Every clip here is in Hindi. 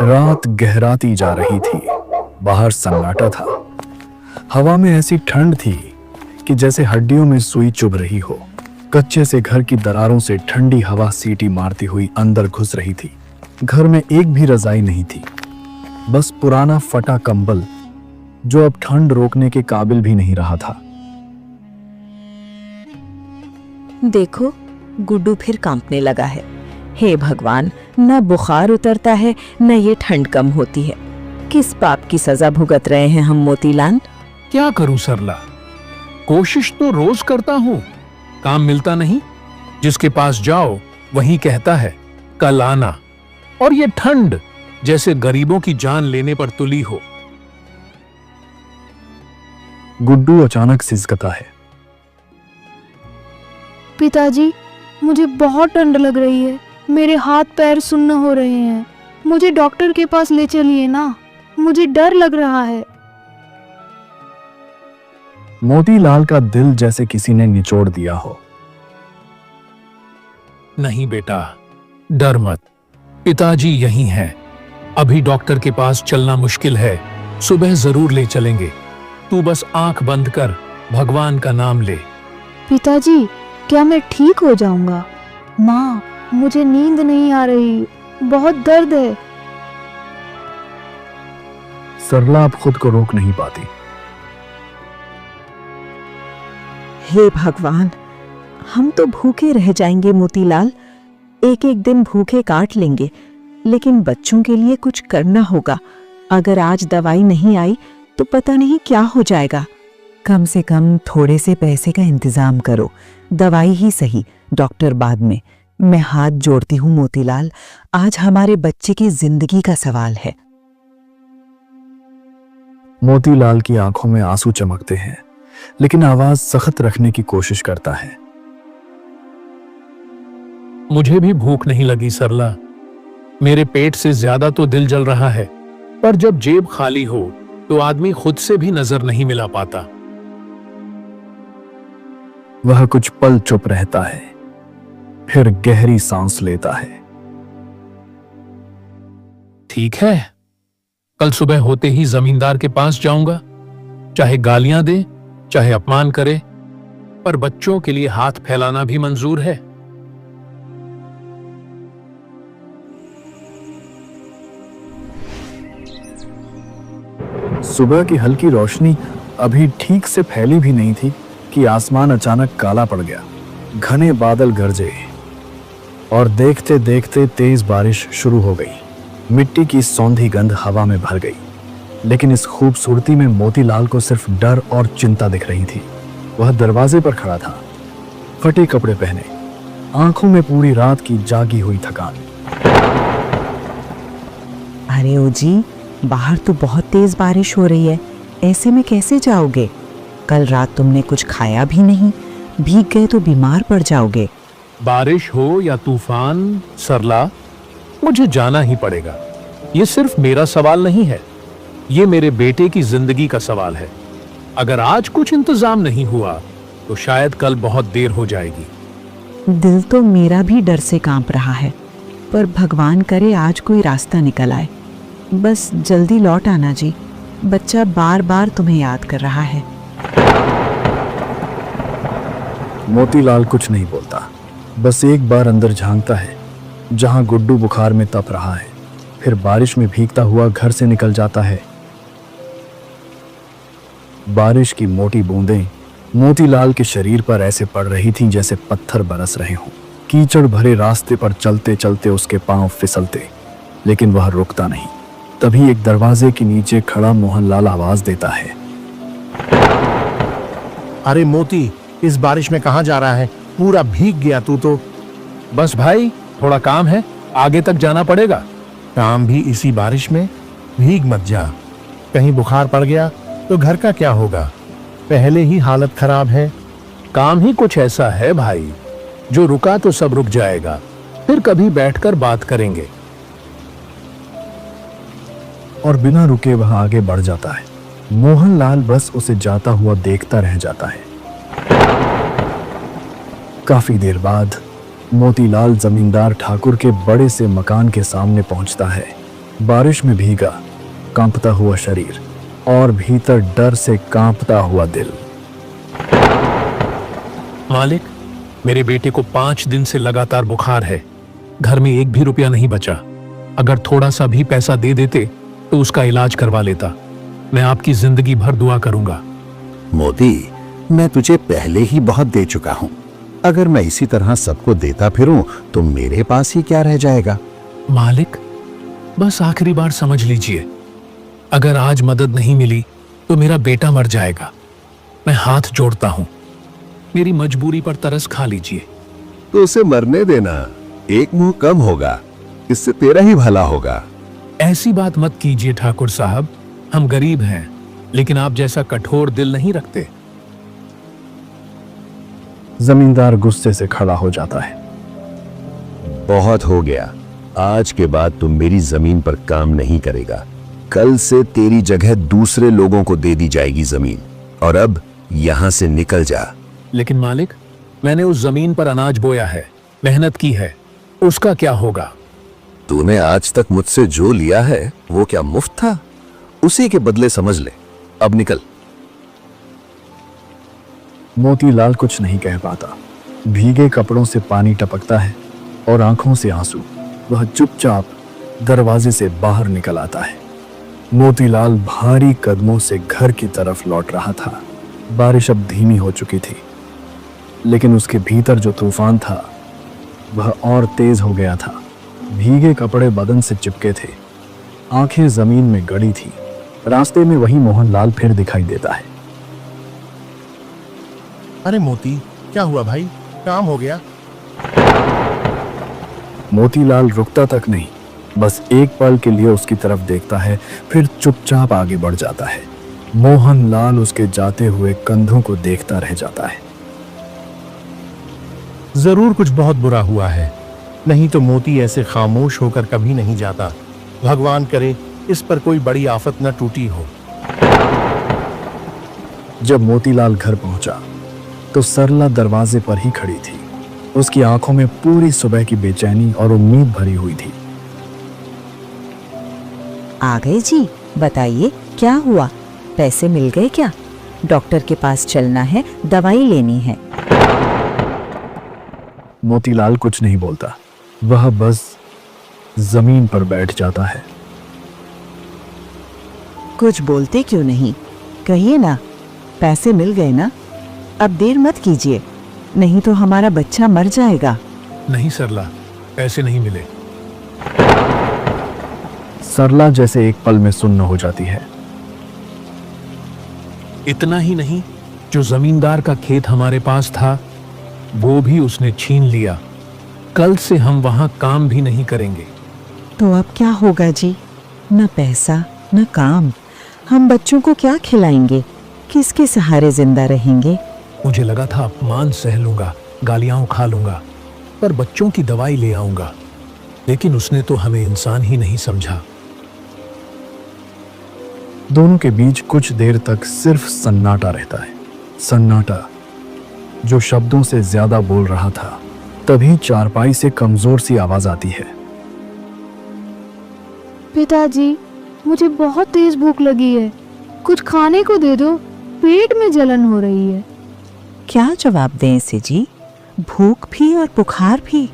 रात गहराती जा रही थी। बाहर सन्नाटा था। हवा में ऐसी ठंड थी कि जैसे हड्डियों में सुई चुभ रही हो। कच्चे से घर की दरारों से ठंडी हवा सीटी मारती हुई अंदर घुस रही थी। घर में एक भी रजाई नहीं थी, बस पुराना फटा कंबल जो अब ठंड रोकने के काबिल भी नहीं रहा था। देखो, गुड्डू फिर कांपने लगा है। हे भगवान, न बुखार उतरता है न ये ठंड कम होती है। किस पाप की सजा भुगत रहे हैं हम मोतीलाल? क्या करूं सरला, कोशिश तो रोज करता हूं, काम मिलता नहीं। जिसके पास जाओ वही कहता है कल आना, और ये ठंड जैसे गरीबों की जान लेने पर तुली हो। गुड्डू अचानक सिसकता है। पिताजी, मुझे बहुत ठंड लग रही है। मेरे हाथ पैर सुन्न हो रहे हैं। मुझे डॉक्टर के पास ले चलिए ना, मुझे डर लग रहा है। मोतीलाल का दिल जैसे किसी ने निचोड़ दिया हो। नहीं बेटा, डर मत, पिताजी यहीं हैं। अभी डॉक्टर के पास चलना मुश्किल है, सुबह जरूर ले चलेंगे। तू बस आंख बंद कर, भगवान का नाम ले। पिताजी, क्या मैं ठीक हो जाऊंगा? माँ, मुझे नींद नहीं आ रही, बहुत दर्द है। सरला अब खुद को रोक नहीं पाती। हे भगवान, हम तो भूखे रह जाएंगे मोतीलाल। एक एक दिन भूखे काट लेंगे, लेकिन बच्चों के लिए कुछ करना होगा। अगर आज दवाई नहीं आई तो पता नहीं क्या हो जाएगा। कम से कम थोड़े से पैसे का इंतजाम करो। दवाई ही सही, डॉक्टर बाद में। मैं हाथ जोड़ती हूँ मोतीलाल, आज हमारे बच्चे की जिंदगी का सवाल है। मोतीलाल की आंखों में आंसू चमकते हैं, लेकिन आवाज सख्त रखने की कोशिश करता है। मुझे भी भूख नहीं लगी सरला, मेरे पेट से ज्यादा तो दिल जल रहा है। पर जब जेब खाली हो तो आदमी खुद से भी नजर नहीं मिला पाता। वह कुछ पल चुप रहता है, फिर गहरी सांस लेता है। ठीक है, कल सुबह होते ही जमींदार के पास जाऊंगा। चाहे गालियां दे, चाहे अपमान करे, पर बच्चों के लिए हाथ फैलाना भी मंजूर है। सुबह की हल्की रोशनी अभी ठीक से फैली भी नहीं थी कि आसमान अचानक काला पड़ गया। घने बादल गरजे और देखते देखते तेज बारिश शुरू हो गई। मिट्टी की सौंधी गंध हवा में भर गई, लेकिन इस खूबसूरती में मोतीलाल को सिर्फ डर और चिंता दिख रही थी। वह दरवाजे पर खड़ा था, फटे कपड़े पहने, आंखों में पूरी रात की जागी हुई थकान। अरे ओ जी, बाहर तो बहुत तेज बारिश हो रही है, ऐसे में कैसे जाओगे? कल रात तुमने कुछ खाया भी नहीं, भीग गए तो बीमार पड़ जाओगे। बारिश हो या तूफान सरला, मुझे जाना ही पड़ेगा। ये सिर्फ मेरा सवाल नहीं है, ये मेरे बेटे की जिंदगी का सवाल है। अगर आज कुछ इंतजाम नहीं हुआ तो शायद कल बहुत देर हो जाएगी। दिल तो मेरा भी डर से कांप रहा है, पर भगवान करे आज कोई रास्ता निकल आए। बस जल्दी लौट आना जी, बच्चा बार बार तुम्हें याद कर रहा है। मोतीलाल कुछ नहीं बोलता, बस एक बार अंदर झांकता है जहां गुड्डू बुखार में तप रहा है, फिर बारिश में भीगता हुआ घर से निकल जाता है। बारिश की मोटी बूंदें मोतीलाल के शरीर पर ऐसे पड़ रही थीं जैसे पत्थर बरस रहे हों। कीचड़ भरे रास्ते पर चलते चलते उसके पांव फिसलते, लेकिन वह रुकता नहीं। तभी एक दरवाजे के नीचे खड़ा मोहनलाल आवाज देता है, अरे मोती, इस बारिश में कहाँ जा रहा है? पूरा भीग गया तू तो। बस भाई, थोड़ा काम है, आगे तक जाना पड़ेगा। काम भी इसी बारिश में? भीग मत जा, कहीं बुखार पड़ गया तो घर का क्या होगा? पहले ही हालत खराब है। काम ही कुछ ऐसा है भाई, जो रुका तो सब रुक जाएगा, फिर कभी बैठकर बात करेंगे। और बिना रुके वह आगे बढ़ जाता है। मोहनलाल बस उसे जाता हुआ देखता रह जाता है। काफी देर बाद मोतीलाल जमींदार ठाकुर के बड़े से मकान के सामने पहुंचता है। बारिश में भीगा, कांपता हुआ शरीर और भीतर डर से कांपता हुआ दिल। मालिक, मेरे बेटे को 5 दिन से लगातार बुखार है। घर में एक भी रुपया नहीं बचा। अगर थोड़ा सा भी पैसा दे देते तो उसका इलाज करवा लेता। मैं आपकी जिंदगी भर दुआ करूंगा। मोती, मैं तुझे पहले ही बहुत दे चुका हूँ। अगर मैं इसी तरह सबको देता फिरूं तो मेरे पास ही क्या रह जाएगा। मालिक, बस आखिरी बार समझ लीजिए, अगर आज मदद नहीं मिली तो मेरा बेटा मर जाएगा। मैं हाथ जोड़ता हूं, मेरी मजबूरी पर तरस खा लीजिए। तो उसे मरने देना, एक मुंह कम होगा, इससे तेरा ही भला होगा। ऐसी बात मत कीजिए ठाकुर साहब, हम गरीब हैं, लेकिन आप जैसा कठोर दिल नहीं रखते। जमींदार गुस्से से खड़ा हो जाता है। बहुत हो गया, आज के बाद तुम मेरी जमीन पर काम नहीं करेगा। कल से तेरी जगह दूसरे लोगों को दे दी जाएगी जमीन, और अब यहां से निकल जा। लेकिन मालिक, मैंने उस जमीन पर अनाज बोया है, मेहनत की है, उसका क्या होगा? तूने आज तक मुझसे जो लिया है वो क्या मुफ्त था? उसी के बदले समझ ले। अब निकल। मोतीलाल कुछ नहीं कह पाता। भीगे कपड़ों से पानी टपकता है और आंखों से आंसू। वह चुपचाप दरवाजे से बाहर निकल आता है। मोतीलाल भारी कदमों से घर की तरफ लौट रहा था। बारिश अब धीमी हो चुकी थी, लेकिन उसके भीतर जो तूफान था वह और तेज हो गया था। भीगे कपड़े बदन से चिपके थे, आंखें जमीन में गड़ी थी। रास्ते में वही मोहनलाल फिर दिखाई देता है। अरे मोती, क्या हुआ भाई? काम हो गया? मोतीलाल रुकता तक नहीं, बस एक पल के लिए उसकी तरफ देखता है, फिर चुपचाप आगे बढ़ जाता है। मोहनलाल उसके जाते हुए कंधों को देखता रह जाता है। जरूर कुछ बहुत बुरा हुआ है, नहीं तो मोती ऐसे खामोश होकर कभी नहीं जाता। भगवान करे इस पर कोई बड़ी आफत न टूटी हो। जब मोतीलाल घर पहुंचा तो सरला दरवाजे पर ही खड़ी थी। उसकी आंखों में पूरी सुबह की बेचैनी और उम्मीद भरी हुई थी। आ गए जी, बताइए क्या हुआ? पैसे मिल गए क्या? डॉक्टर के पास चलना है, दवाई लेनी है। मोतीलाल कुछ नहीं बोलता, वह बस जमीन पर बैठ जाता है। कुछ बोलते क्यों नहीं? कहिए ना, पैसे मिल गए ना? अब देर मत कीजिए, नहीं तो हमारा बच्चा मर जाएगा। नहीं सरला, पैसे नहीं मिले। सरला जैसे एक पल में सुन्न हो जाती है। इतना ही नहीं, जो जमींदार का खेत हमारे पास था वो भी उसने छीन लिया। कल से हम वहां काम भी नहीं करेंगे। तो अब क्या होगा जी? न पैसा न काम, हम बच्चों को क्या खिलाएंगे? किसके सहारे जिंदा रहेंगे? मुझे लगा था अपमान सह लूंगा, गालियां खा लूंगा, पर बच्चों की दवाई ले आऊंगा, लेकिन उसने तो हमें इंसान ही नहीं समझा। दोनों के बीच कुछ देर तक सिर्फ सन्नाटा रहता है। सन्नाटा जो शब्दों से ज्यादा बोल रहा था। तभी चारपाई से कमजोर सी आवाज आती है। पिताजी, मुझे बहुत तेज भूख लगी है, कुछ खाने को दे दो, पेट में जलन हो रही है। क्या जवाब दें इसे जी? भूख भी और बुखार भी,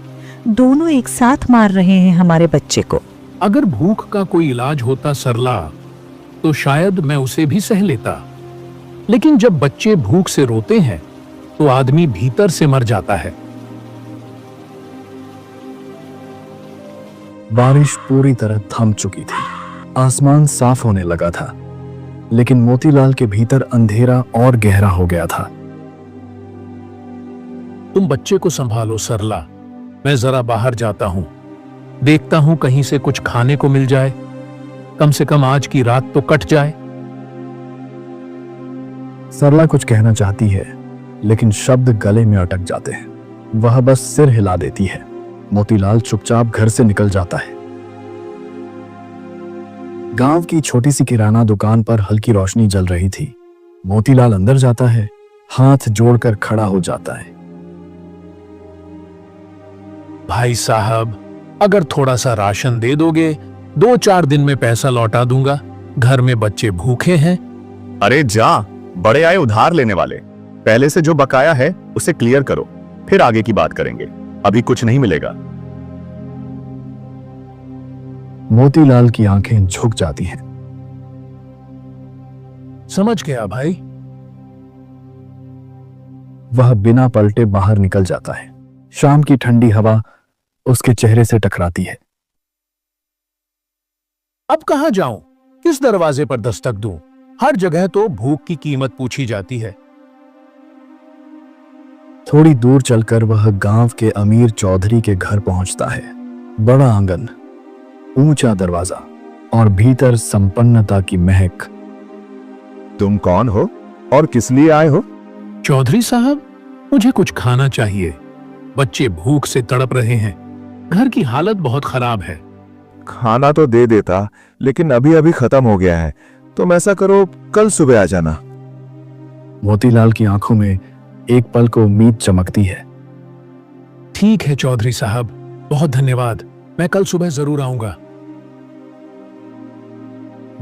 दोनों एक साथ मार रहे हैं हमारे बच्चे को। अगर भूख का कोई इलाज होता सरला, तो शायद मैं उसे भी सह लेता, लेकिन जब बच्चे भूख से रोते हैं तो आदमी भीतर से मर जाता है। बारिश पूरी तरह थम चुकी थी। आसमान साफ होने लगा था, लेकिन मोतीलाल के भीतर अंधेरा और गहरा हो गया था। तुम बच्चे को संभालो सरला, मैं जरा बाहर जाता हूं, देखता हूं कहीं से कुछ खाने को मिल जाए, कम से कम आज की रात तो कट जाए। सरला कुछ कहना चाहती है, लेकिन शब्द गले में अटक जाते हैं। वह बस सिर हिला देती है। मोतीलाल चुपचाप घर से निकल जाता है। गांव की छोटी सी किराना दुकान पर हल्की रोशनी जल रही थी। मोतीलाल अंदर जाता है, हाथ जोड़कर खड़ा हो जाता है। भाई साहब, अगर थोड़ा सा राशन दे दोगे, 2-4 दिन में पैसा लौटा दूंगा। घर में बच्चे भूखे हैं। अरे जा, बड़े आए उधार लेने वाले। पहले से जो बकाया है उसे क्लियर करो, फिर आगे की बात करेंगे। अभी कुछ नहीं मिलेगा। मोतीलाल की आंखें झुक जाती हैं। समझ गया भाई। वह बिना पलटे बाहर निकल जाता है। शाम की ठंडी हवा उसके चेहरे से टकराती है। अब कहां जाऊं? किस दरवाजे पर दस्तक दूं? हर जगह तो भूख की कीमत पूछी जाती है। थोड़ी दूर चलकर वह गांव के अमीर चौधरी के घर पहुंचता है। बड़ा आंगन, ऊंचा दरवाजा और भीतर संपन्नता की महक। तुम कौन हो और किस लिए आए हो? चौधरी साहब, मुझे कुछ खाना चाहिए। बच्चे भूख से तड़प रहे हैं। घर की हालत बहुत खराब है। खाना तो दे देता, लेकिन अभी अभी खत्म हो गया है। तुम ऐसा करो, कल सुबह आ जाना। मोतीलाल की आंखों में एक पल को उम्मीद चमकती है। ठीक है चौधरी साहब, बहुत धन्यवाद। मैं कल सुबह जरूर आऊंगा।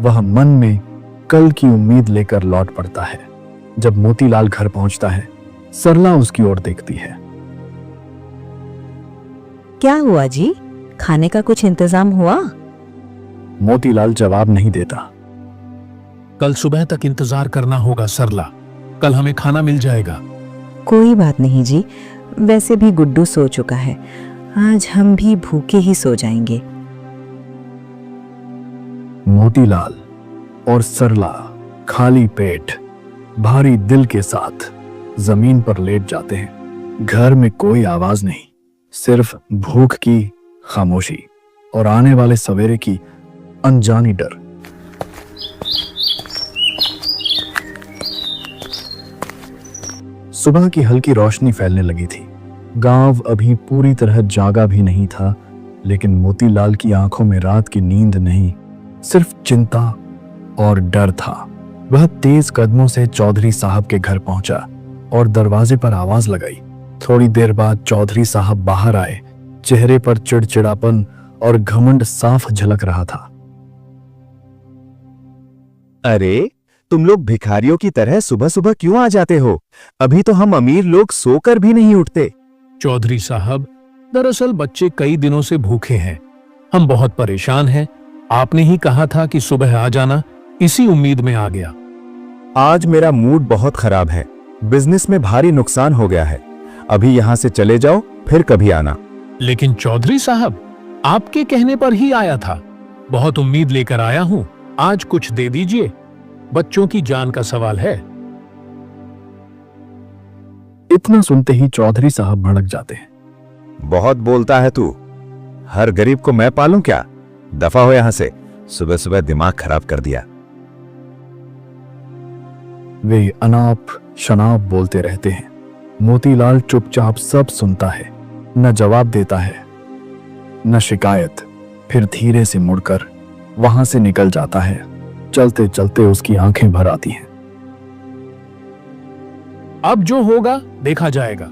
वह मन में कल की उम्मीद लेकर लौट पड़ता है। जब मोतीलाल घर पहुंचता है, सरला उसकी ओर देखती है। क्या हुआ जी? खाने का कुछ इंतजाम हुआ? मोतीलाल जवाब नहीं देता। कल सुबह तक इंतजार करना होगा सरला। कल हमें खाना मिल जाएगा। कोई बात नहीं जी, वैसे भी गुड्डू सो चुका है। आज हम भी भूखे ही सो जाएंगे। मोतीलाल और सरला खाली पेट, भारी दिल के साथ जमीन पर लेट जाते हैं। घर में कोई आवाज नहीं, सिर्फ भूख की खामोशी और आने वाले सवेरे की अनजानी डर। सुबह की हल्की रोशनी फैलने लगी थी। गांव अभी पूरी तरह जागा भी नहीं था, लेकिन मोतीलाल की आंखों में रात की नींद नहीं, सिर्फ चिंता और डर था। वह तेज कदमों से चौधरी साहब के घर पहुंचा और दरवाजे पर आवाज लगाई। थोड़ी देर बाद चौधरी साहब बाहर आए। चेहरे पर चिड़चिड़ापन और घमंड साफ झलक रहा था। अरे, तुम लोग भिखारियों की तरह सुबह सुबह क्यों आ जाते हो? अभी तो हम अमीर लोग सोकर भी नहीं उठते। चौधरी साहब, दरअसल बच्चे कई दिनों से भूखे हैं। हम बहुत परेशान हैं। आपने ही कहा था कि सुबह आ जाना, इसी उम्मीद में आ गया। आज मेरा मूड बहुत खराब है। बिजनेस में भारी नुकसान हो गया है। अभी यहां से चले जाओ, फिर कभी आना। लेकिन चौधरी साहब, आपके कहने पर ही आया था। बहुत उम्मीद लेकर आया हूं। आज कुछ दे दीजिए। बच्चों की जान का सवाल है। इतना सुनते ही चौधरी साहब भड़क जाते हैं। बहुत बोलता है तू। हर गरीब को मैं पालूं क्या? दफा हो यहां से। सुबह सुबह दिमाग खराब कर दिया। वे अनाप शनाप बोलते रहते हैं। मोतीलाल चुपचाप सब सुनता है, न जवाब देता है न शिकायत। फिर धीरे से मुड़कर वहां से निकल जाता है। चलते चलते उसकी आंखें भर आती हैं। अब जो होगा देखा जाएगा।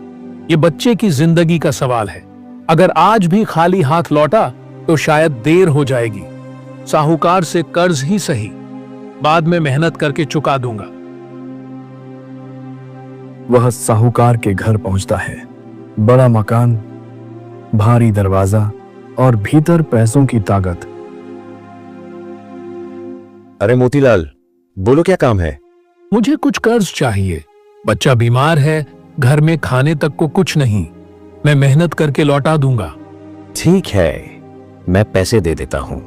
ये बच्चे की जिंदगी का सवाल है। अगर आज भी खाली हाथ लौटा तो शायद देर हो जाएगी। साहूकार से कर्ज ही सही, बाद में मेहनत करके चुका दूंगा। वह साहूकार के घर पहुंचता है। बड़ा मकान, भारी दरवाजा और भीतर पैसों की ताकत। अरे मोतीलाल, बोलो क्या काम है? मुझे कुछ कर्ज चाहिए। बच्चा बीमार है, घर में खाने तक को कुछ नहीं। मैं मेहनत करके लौटा दूंगा। ठीक है, मैं पैसे दे देता हूं,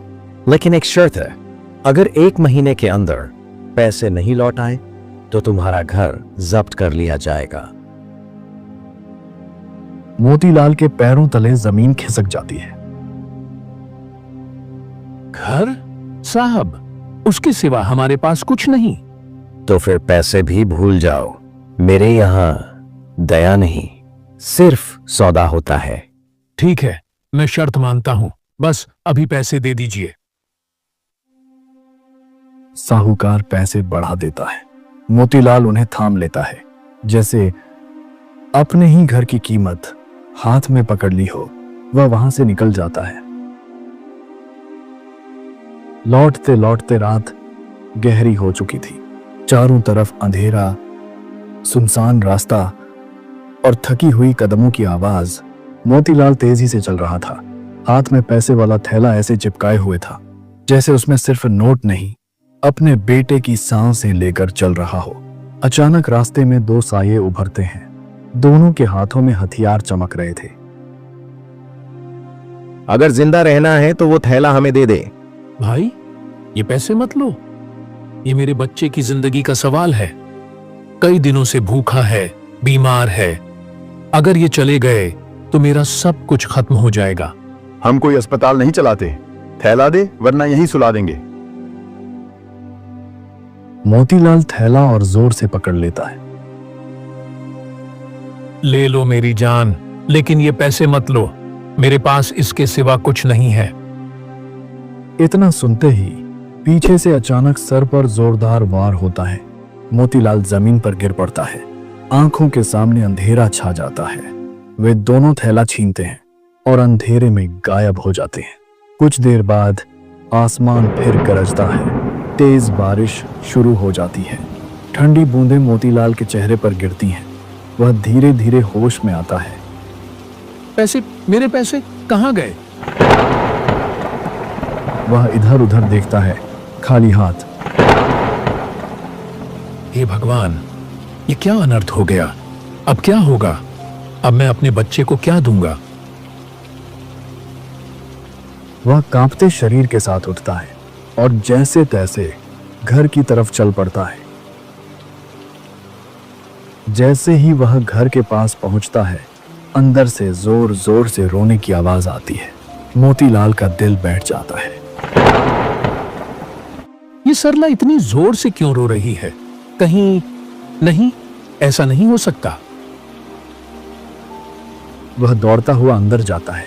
लेकिन एक शर्त है। अगर 1 महीने के अंदर पैसे नहीं लौट आए तो तुम्हारा घर जब्त कर लिया जाएगा। मोतीलाल के पैरों तले जमीन खिसक जाती है। घर? साहब, उसके सिवा हमारे पास कुछ नहीं। तो फिर पैसे भी भूल जाओ। मेरे यहां दया नहीं, सिर्फ सौदा होता है। ठीक है, मैं शर्त मानता हूं। बस अभी पैसे दे दीजिए। साहूकार पैसे बढ़ा देता है। मोतीलाल उन्हें थाम लेता है, जैसे अपने ही घर की कीमत हाथ में पकड़ ली हो। वह वहां से निकल जाता है। लौटते लौटते रात गहरी हो चुकी थी। चारों तरफ अंधेरा, सुनसान रास्ता और थकी हुई कदमों की आवाज। मोतीलाल तेजी से चल रहा था। हाथ में पैसे वाला थैला ऐसे चिपकाए हुए था जैसे उसमें सिर्फ नोट नहीं, अपने बेटे की सांसें लेकर चल रहा हो। अचानक रास्ते में दो साये उभरते हैं। दोनों के हाथों में हथियार चमक रहे थे। अगर जिंदा रहना है तो वो थैला हमें दे दे। भाई, ये पैसे मत लो। ये मेरे बच्चे की जिंदगी का सवाल है। कई दिनों से भूखा है, बीमार है। अगर ये चले गए तो मेरा सब कुछ खत्म हो जाएगा। हम कोई अस्पताल नहीं चलाते। थैला दे वरना यहीं सुला देंगे। मोतीलाल थैला और जोर से पकड़ लेता है। ले लो मेरी जान, लेकिन ये पैसे मत लो। मेरे पास इसके सिवा कुछ नहीं है। इतना सुनते ही पीछे से अचानक सर पर जोरदार वार होता है। मोतीलाल जमीन पर गिर पड़ता है। आंखों के सामने अंधेरा छा जाता है। वे दोनों थैला छीनते हैं और अंधेरे में गायब हो जाते हैं। कुछ देर बाद आसमान फिर गरजता है। तेज बारिश शुरू हो जाती है। ठंडी बूंदें मोतीलाल के चेहरे पर गिरती हैं। वह धीरे धीरे होश में आता है। पैसे, मेरे पैसे कहाँ गए? वह इधर उधर देखता है, खाली हाथ। हे भगवान, ये क्या अनर्थ हो गया? अब क्या होगा? अब मैं अपने बच्चे को क्या दूंगा? वह कांपते शरीर के साथ उठता है और जैसे तैसे घर की तरफ चल पड़ता है। जैसे ही वह घर के पास पहुंचता है, अंदर से जोर जोर से रोने की आवाज आती है। मोतीलाल का दिल बैठ जाता है। ये सरला इतनी जोर से क्यों रो रही है? कहीं नहीं, ऐसा नहीं हो सकता। वह दौड़ता हुआ अंदर जाता है।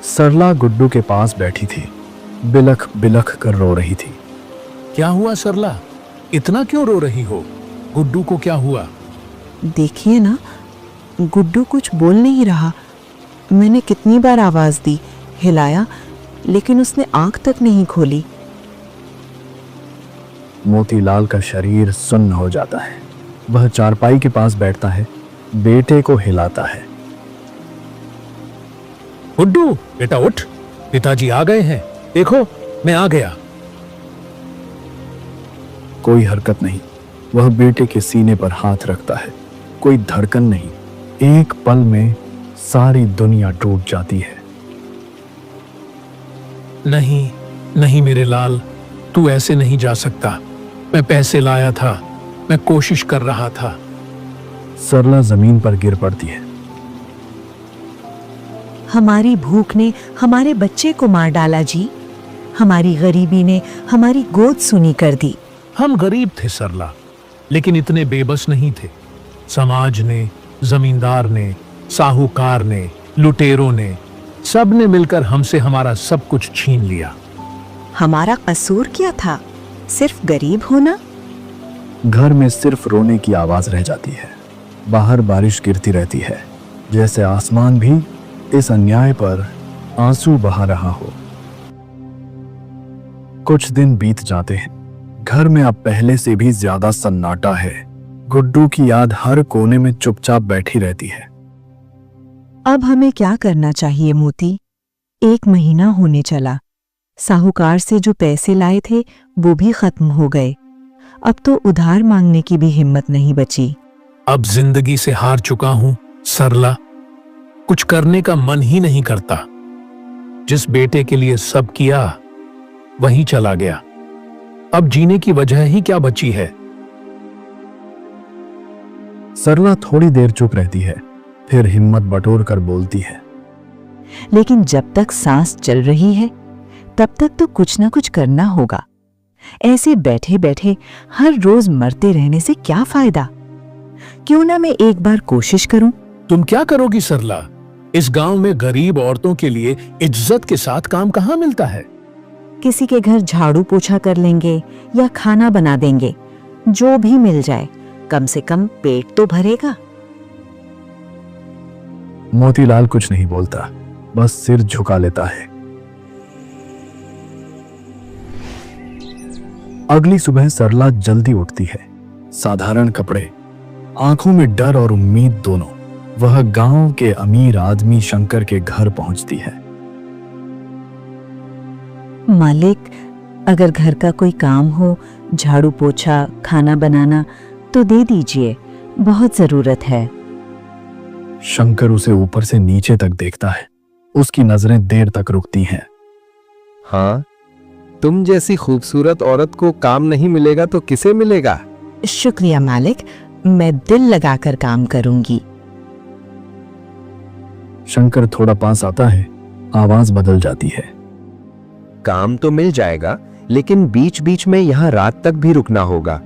सरला गुड्डू के पास बैठी थी, बिलख बिलख कर रो रही थी। क्या हुआ सरला? इतना क्यों रो रही हो? गुड्डू को क्या हुआ? देखिए ना, गुड्डू कुछ बोल नहीं रहा। मैंने कितनी बार आवाज दी, हिलाया, लेकिन उसने आंख तक नहीं खोली। मोतीलाल का शरीर सुन्न हो जाता है। वह चारपाई के पास बैठता है, बेटे को हिलाता है। गुड्डू, बेटा उठ, पिताजी आ गए हैं। देखो, मैं आ गया। कोई हरकत नहीं। वह बेटे के सीने पर हाथ रखता है। कोई धड़कन नहीं। एक पल में सारी दुनिया टूट जाती है। नहीं, नहीं मेरे लाल, तू ऐसे नहीं जा सकता। मैं पैसे लाया था, मैं कोशिश कर रहा था। सरला जमीन पर गिर पड़ती है। हमारी भूख ने हमारे बच्चे को मार डाला जी। हमारी गरीबी ने हमारी गोद सुनी कर दी। हम गरीब थे सरला, लेकिन इतने बेबस नहीं थे। समाज ने, जमींदार ने, साहूकार ने, लुटेरों ने, सब ने मिलकर हमसे हमारा सब कुछ छीन लिया। हमारा कसूर क्या था? सिर्फ गरीब होना? घर में सिर्फ रोने की आवाज रह जाती है। बाहर बारिश गिरती रहती है, जैसे आसमान भी इस अन्याय पर आंसू बहा रहा हो। कुछ दिन बीत जाते हैं। घर में अब पहले से भी ज्यादा सन्नाटा है। गुड्डू की याद हर कोने में चुपचाप बैठी रहती है। अब हमें क्या करना चाहिए मोती? 1 महीना होने चला। साहूकार से जो पैसे लाए थे वो भी खत्म हो गए। अब तो उधार मांगने की भी हिम्मत नहीं बची। अब जिंदगी से हार चुका हूं सरला। कुछ करने का मन ही नहीं करता। जिस बेटे के लिए सब किया वही चला गया। अब जीने की वजह ही क्या बची है? सरला थोड़ी देर चुप रहती है, फिर हिम्मत बटोर कर बोलती है। लेकिन जब तक सांस चल रही है तब तक तो कुछ ना कुछ करना होगा। ऐसे बैठे बैठे हर रोज मरते रहने से क्या फायदा? क्यों ना मैं एक बार कोशिश करूं? तुम क्या करोगी सरला? इस गांव में गरीब औरतों के लिए इज्जत के साथ काम कहाँ मिलता है? किसी के घर झाड़ू पोछा कर लेंगे या खाना बना देंगे। जो भी मिल जाए, कम से कम पेट तो भरेगा। मोतीलाल कुछ नहीं बोलता, बस सिर झुका लेता है। अगली सुबह सरला जल्दी उठती है। साधारण कपड़े, आंखों में डर और उम्मीद दोनों। वह गांव के अमीर आदमी शंकर के घर पहुंचती है। मालिक, अगर घर का कोई काम हो, झाड़ू पोछा, खाना बनाना, तो दे दीजिए, बहुत जरूरत है। शंकर उसे ऊपर से नीचे तक देखता है। उसकी नजरें देर तक रुकती हैं। हाँ, तुम जैसी खूबसूरत औरत को काम नहीं मिलेगा तो किसे मिलेगा? शुक्रिया मालिक, मैं दिल लगाकर काम करूंगी। शंकर थोड़ा पास आता है। आवाज बदल जाती है। काम तो मिल जाएगा, लेकिन बीच बीच में यहाँ रात तक भी रुकना होगा।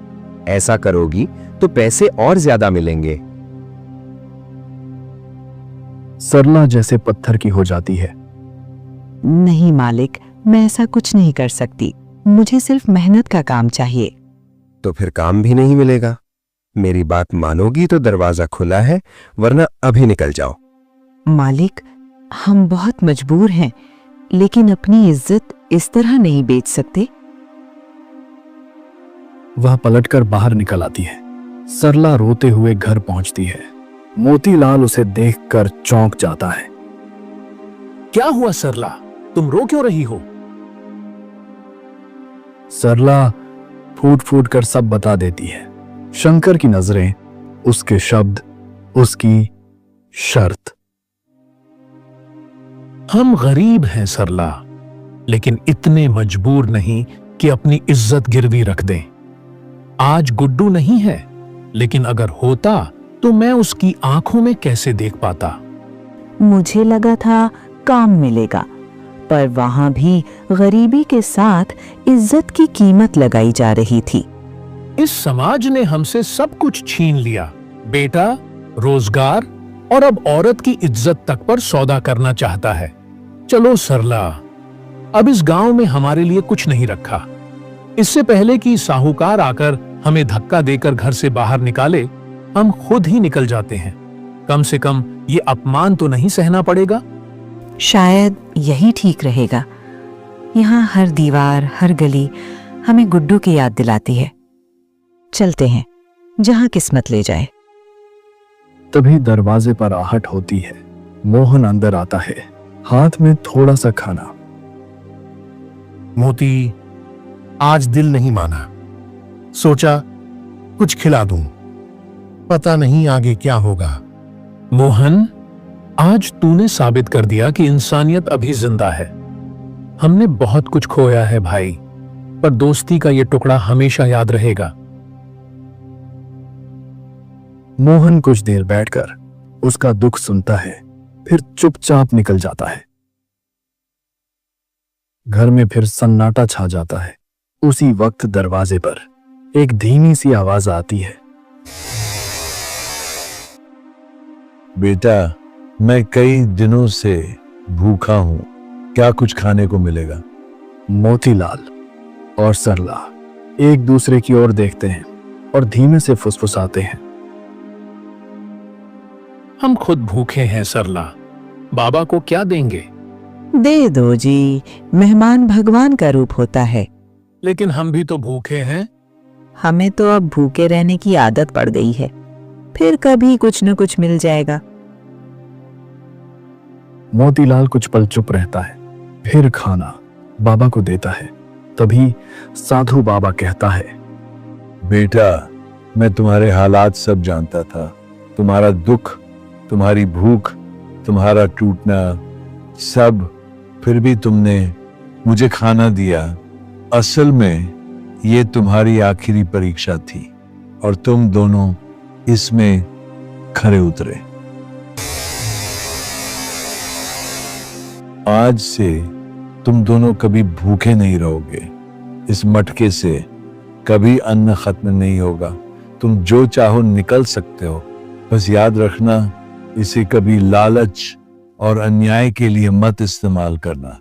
ऐसा करोगी तो पैसे और ज्यादा मिलेंगे। सरला जैसे पत्थर की हो जाती है। नहीं मालिक, मैं ऐसा कुछ नहीं कर सकती। मुझे सिर्फ मेहनत का काम चाहिए। तो फिर काम भी नहीं मिलेगा। मेरी बात मानोगी तो दरवाजा खुला है, वरना अभी निकल जाओ। मालिक, हम बहुत मजबूर हैं, लेकिन अपनी इज्जत इस तरह नहीं बेच सकते। वह पलटकर बाहर निकल आती है। सरला रोते हुए घर पहुंचती है। मोतीलाल उसे देखकर चौंक जाता है। क्या हुआ सरला, तुम रो क्यों रही हो? सरला फूट फूट कर सब बता देती है। शंकर की नजरें, उसके शब्द, उसकी शर्त। हम गरीब हैं सरला, लेकिन इतने मजबूर नहीं कि अपनी इज्जत गिरवी रख दें। आज गुड्डू नहीं है, लेकिन अगर होता तो मैं उसकी आंखों में कैसे देख पाता। मुझे लगा था काम मिलेगा, पर वहां भी गरीबी के साथ इज्जत की कीमत लगाई जा रही थी। इस समाज ने हमसे सब कुछ छीन लिया, बेटा, रोजगार, और अब औरत की इज्जत तक पर सौदा करना चाहता है। चलो सरला, अब इस गांव में हमारे लिए कुछ नहीं रखा। इससे पहले कि साहूकार आकर हमें धक्का देकर घर से बाहर निकाले, हम खुद ही निकल जाते हैं। कम से कम ये अपमान तो नहीं सहना पड़ेगा। शायद यही ठीक रहेगा। यहाँ हर दीवार, हर गली हमें गुड्डू की याद दिलाती है। चलते हैं, जहाँ किस्मत ले जाए। तभी दरवाजे पर आहट होती है। मोहन अंदर आता है, हाथ में थोड़ा सा खाना। मोती, आज दिल नहीं माना। सोचा कुछ खिला दूं, पता नहीं आगे क्या होगा। मोहन, आज तूने साबित कर दिया कि इंसानियत अभी जिंदा है। हमने बहुत कुछ खोया है भाई, पर दोस्ती का ये टुकड़ा हमेशा याद रहेगा। मोहन कुछ देर बैठकर उसका दुख सुनता है, फिर चुपचाप निकल जाता है। घर में फिर सन्नाटा छा जाता है। उसी वक्त दरवाजे पर एक धीमी सी आवाज आती है। बेटा, मैं कई दिनों से भूखा हूं, क्या कुछ खाने को मिलेगा? मोतीलाल और सरला एक दूसरे की ओर देखते हैं और धीमे से फुसफुसाते हैं। हम खुद भूखे हैं सरला, बाबा को क्या देंगे? दे दो जी, मेहमान भगवान का रूप होता है। लेकिन हम भी तो भूखे हैं। हमें तो अब भूखे रहने की आदत पड़ गई है, फिर कभी कुछ न कुछ मिल जाएगा। मोतीलाल कुछ पल चुप रहता है, फिर खाना बाबा को देता है। तभी साधु बाबा कहता है, बेटा, मैं तुम्हारे हालात सब जानता था, तुम्हारा दुख, तुम्हारी भूख, तुम्हारा टूटना, सब, फिर भी तुमने मुझे खाना दिया। असल में ये तुम्हारी आखिरी परीक्षा थी और तुम दोनों इसमें खरे उतरे। आज से तुम दोनों कभी भूखे नहीं रहोगे। इस मटके से कभी अन्न खत्म नहीं होगा। तुम जो चाहो निकल सकते हो, बस याद रखना, इसे कभी लालच और अन्याय के लिए मत इस्तेमाल करना।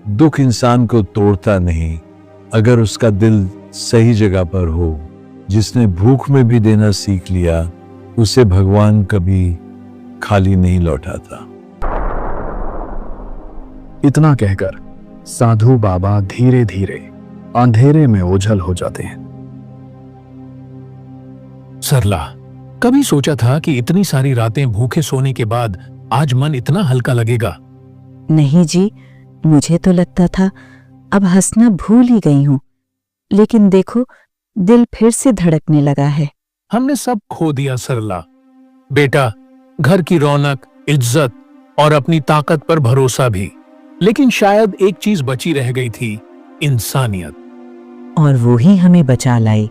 दुख इंसान को तोड़ता नहीं, अगर उसका दिल सही जगह पर हो। जिसने भूख में भी देना सीख लिया, उसे भगवान कभी खाली नहीं लौटाता। इतना कहकर साधु बाबा धीरे धीरे अंधेरे में ओझल हो जाते हैं। सरला, कभी सोचा था कि इतनी सारी रातें भूखे सोने के बाद आज मन इतना हल्का लगेगा? नहीं जी, मुझे तो लगता था अब हंसना भूल ही गई हूं, लेकिन देखो दिल फिर से धड़कने लगा है। हमने सब खो दिया सरला। बेटा, घर की रौनक, इज्जत और अपनी ताकत पर भरोसा भी, लेकिन शायद एक चीज बची रह गई थी, इंसानियत। और वो ही हमें बचा लाई।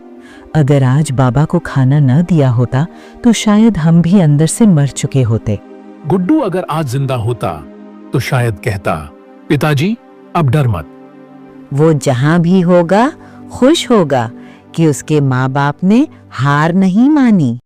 अगर आज बाबा को खाना न दिया होता तो शायद हम भी अंदर से मर चुके होते। गुड्डू अगर आज जिंदा होता तो शायद कहता, पिताजी अब डर मत। वो जहां भी होगा खुश होगा कि उसके माँ बाप ने हार नहीं मानी।